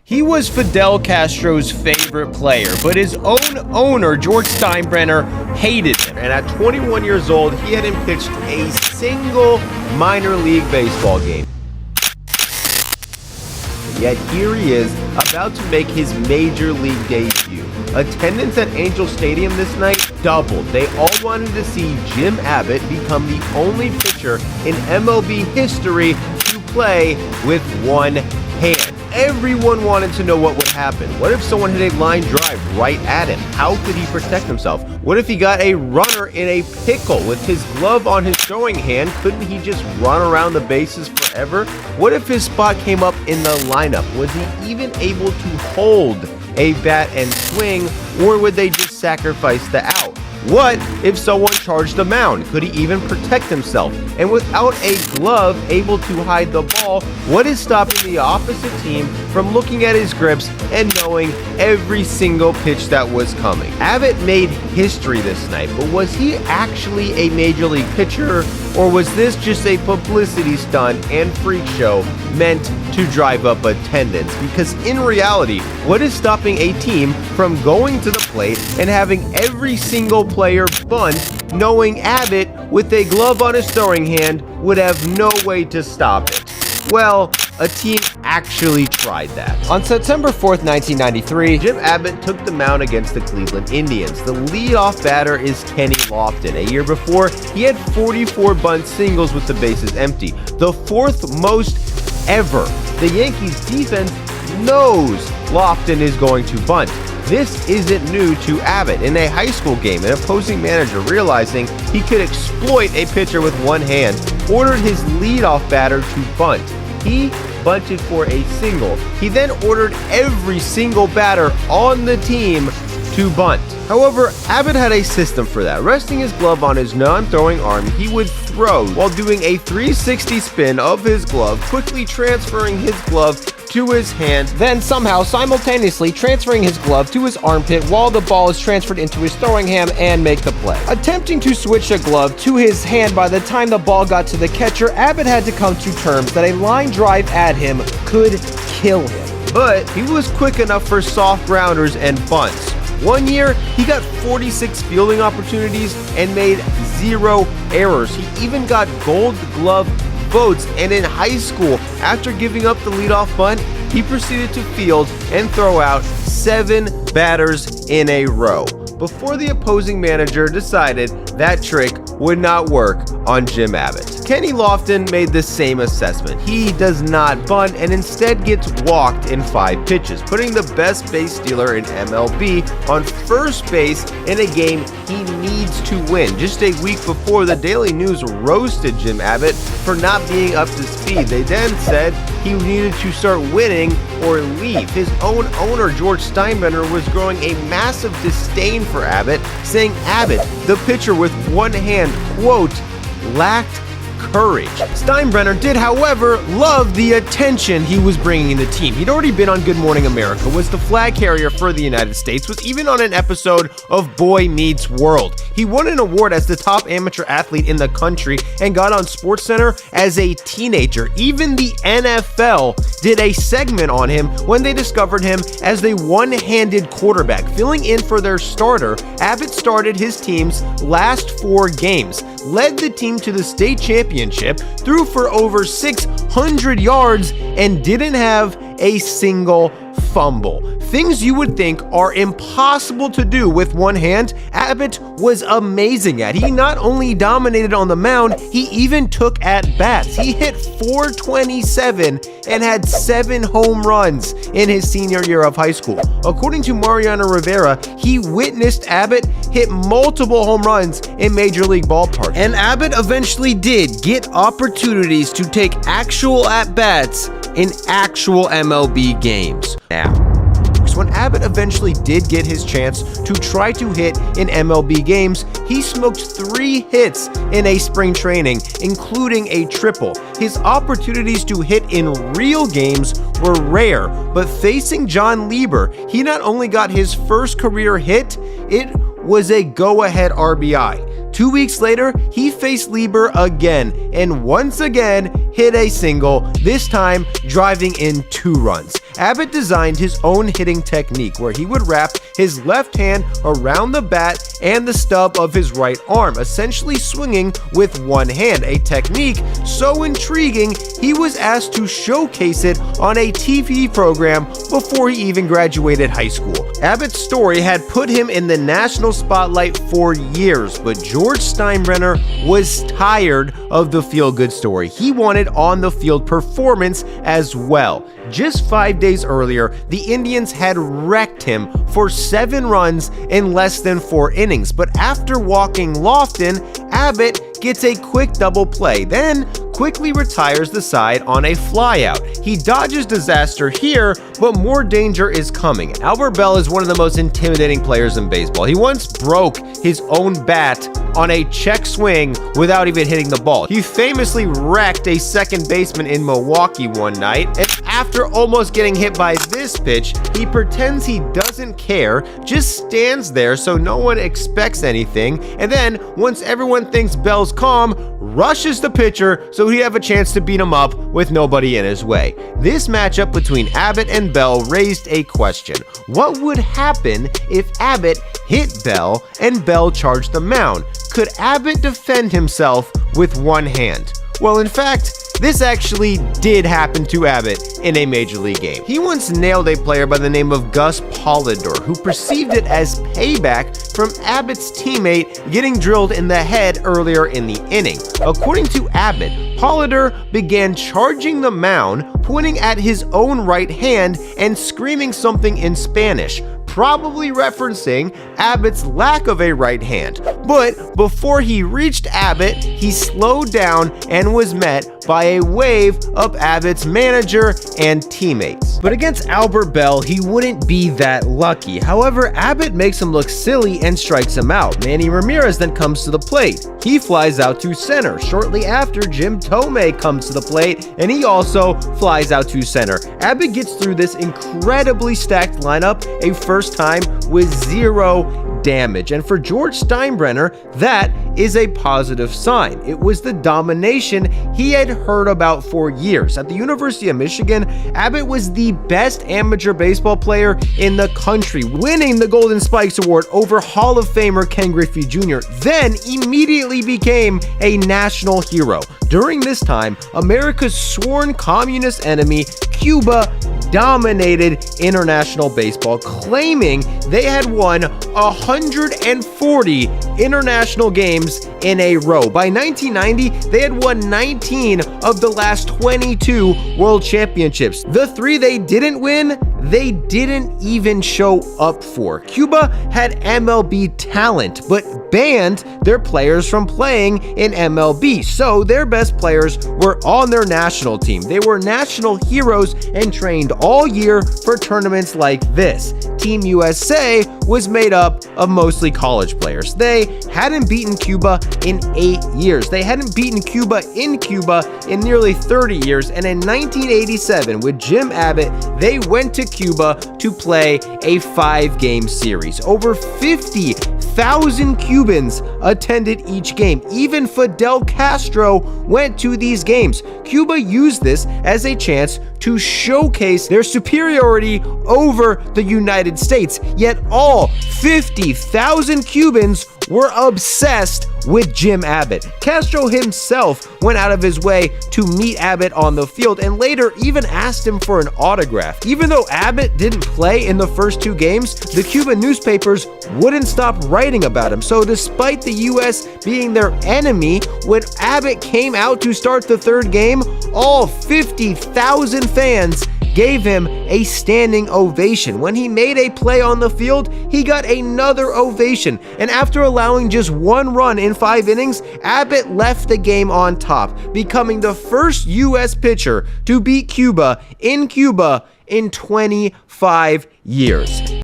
He was Fidel Castro's favorite player, but his own owner, George Steinbrenner, hated him. And at 21 years old, he hadn't pitched a single minor league baseball game. Yet here he is, about to make his major league debut. Attendance at Angel Stadium this night doubled. They all wanted to see Jim Abbott become the only pitcher in MLB history to play with one hand. Everyone wanted to know what would happen. What if someone hit a line drive right at him? How could he protect himself? What if he got a runner in a pickle with his glove on his throwing hand? Couldn't he just run around the bases forever? What if his spot came up in the lineup? Was he even able to hold a bat and swing, or would they just sacrifice the out? What if someone charged the mound? Could he even protect himself? And without a glove able to hide the ball, what is stopping the opposite team from looking at his grips and knowing every single pitch that was coming? Abbott made history this night, but was he actually a major league pitcher, or was this just a publicity stunt and freak show meant to drive up attendance? Because in reality, what is stopping a team from going to the plate and having every single player bunt, knowing Abbott, with a glove on his throwing hand, would have no way to stop it? Well, a team actually tried that. On September 4th, 1993, Jim Abbott took the mound against the Cleveland Indians. The leadoff batter is Kenny Lofton. A year before, he had 44 bunt singles with the bases empty, the fourth most ever. The Yankees defense knows Lofton is going to bunt. This isn't new to Abbott. In a high school game, an opposing manager, realizing he could exploit a pitcher with one hand, ordered his leadoff batter to bunt. He bunted for a single. He then ordered every single batter on the team to bunt. However, Abbott had a system for that. Resting his glove on his non-throwing arm, he would throw while doing a 360 spin of his glove, quickly transferring his glove to his hand, then somehow simultaneously transferring his glove to his armpit while the ball is transferred into his throwing hand and make the play. Attempting to switch a glove to his hand by the time the ball got to the catcher, Abbott had to come to terms that a line drive at him could kill him. But he was quick enough for soft grounders and bunts. One year, he got 46 fielding opportunities and made 0 errors. He even got Gold Glove votes, and in high school, after giving up the leadoff bunt, he proceeded to field and throw out 7 batters in a row before the opposing manager decided that trick would not work on Jim Abbott. Kenny Lofton made the same assessment. He does not bunt and instead gets walked in 5 pitches, putting the best base stealer in MLB on first base in a game he needs to win. Just a week before, the Daily News roasted Jim Abbott for not being up to speed. They then said he needed to start winning or leave. His own owner, George Steinbrenner, was growing a massive disdain for Abbott, saying Abbott, the pitcher with one hand, quote, lacked courage. Steinbrenner did, however, love the attention he was bringing in the team. He'd already been on Good Morning America, was the flag carrier for the United States, was even on an episode of Boy Meets World. He won an award as the top amateur athlete in the country and got on SportsCenter as a teenager. Even the NFL did a segment on him when they discovered him as the one-handed quarterback. Filling in for their starter, Abbott started his team's last 4 games, led the team to the state championship, threw for over 600 yards, and didn't have a single fumble. Things you would think are impossible to do with one hand, Abbott was amazing at. He not only dominated on the mound, he even took at bats. He hit .427 and had 7 home runs in his senior year of high school. According to Mariano Rivera, he witnessed Abbott hit multiple home runs in Major League ballparks. And Abbott eventually did get opportunities to take actual at-bats in actual MLB games. Now, when Abbott eventually did get his chance to try to hit in MLB games, he smoked 3 hits in a spring training, including a triple. His opportunities to hit in real games were rare, but facing John Lieber, he not only got his first career hit, it was a go-ahead RBI. 2 weeks later, he faced Lieber again, and once again, hit a single, this time driving in 2 runs. Abbott designed his own hitting technique where he would wrap his left hand around the bat and the stub of his right arm, essentially swinging with one hand, a technique so intriguing he was asked to showcase it on a TV program before he even graduated high school. Abbott's story had put him in the national spotlight for years, but George Steinbrenner was tired of the feel-good story. He wanted on-the-field performance as well. Just 5 days earlier, the Indians had wrecked him for 7 runs in less than 4 innings, but after walking Lofton, Abbott gets a quick double play, then quickly retires the side on a flyout. He dodges disaster here, but more danger is coming. Albert Belle is one of the most intimidating players in baseball. He once broke his own bat on a check swing without even hitting the ball. He famously wrecked a second baseman in Milwaukee one night, and after almost getting hit by this pitch, he pretends he doesn't care, just stands there so no one expects anything, and then once everyone thinks Belle's calm, rushes the pitcher so he'd have a chance to beat him up with nobody in his way. This matchup between Abbott and Belle raised a question. What would happen if Abbott hit Belle and Belle charged the mound? Could Abbott defend himself with one hand? Well, in fact, this actually did happen to Abbott in a major league game. He once nailed a player by the name of Gus Polidor, who perceived it as payback from Abbott's teammate getting drilled in the head earlier in the inning. According to Abbott, Polidor began charging the mound, pointing at his own right hand and screaming something in Spanish, probably referencing Abbott's lack of a right hand. But before he reached Abbott, he slowed down and was met by a wave of Abbott's manager and teammates. But against Albert Belle, he wouldn't be that lucky. However, Abbott makes him look silly and strikes him out. Manny Ramirez then comes to the plate. He flies out to center. Shortly after, Jim Tomei comes to the plate, and he also flies out to center. Abbott gets through this incredibly stacked lineup a first time with 0 damage. And for George Steinbrenner, that is a positive sign. It was the domination he had heard about for years. At the University of Michigan, Abbott was the best amateur baseball player in the country, winning the Golden Spikes Award over Hall of Famer Ken Griffey Jr., then immediately became a national hero. During this time, America's sworn communist enemy, Cuba, dominated international baseball, claiming they had won 140 international games in a row. By 1990, they had won 19 of the last 22 world championships. The 3 they didn't win, they didn't even show up for. Cuba had MLB talent, but banned their players from playing in MLB, so their best players were on their national team. They were national heroes and trained all year for tournaments like this. Team USA was made up of mostly college players. They hadn't beaten Cuba in 8 years. They hadn't beaten Cuba in nearly 30 years, and in 1987, with Jim Abbott, they went to Cuba to play a 5-game series. Over 50,000 Cubans attended each game. Even Fidel Castro went to these games. Cuba used this as a chance to showcase their superiority over the United States. Yet all 50,000 Cubans were obsessed with Jim Abbott. Castro himself went out of his way to meet Abbott on the field and later even asked him for an autograph. Even though Abbott didn't play in the first 2 games, the Cuban newspapers wouldn't stop writing about him. So despite the US being their enemy, when Abbott came out to start the 3rd game, all 50,000 fans gave him a standing ovation. When he made a play on the field, he got another ovation. And after allowing just 1 run in 5 innings, Abbott left the game on top, becoming the first U.S. pitcher to beat Cuba in 25 years.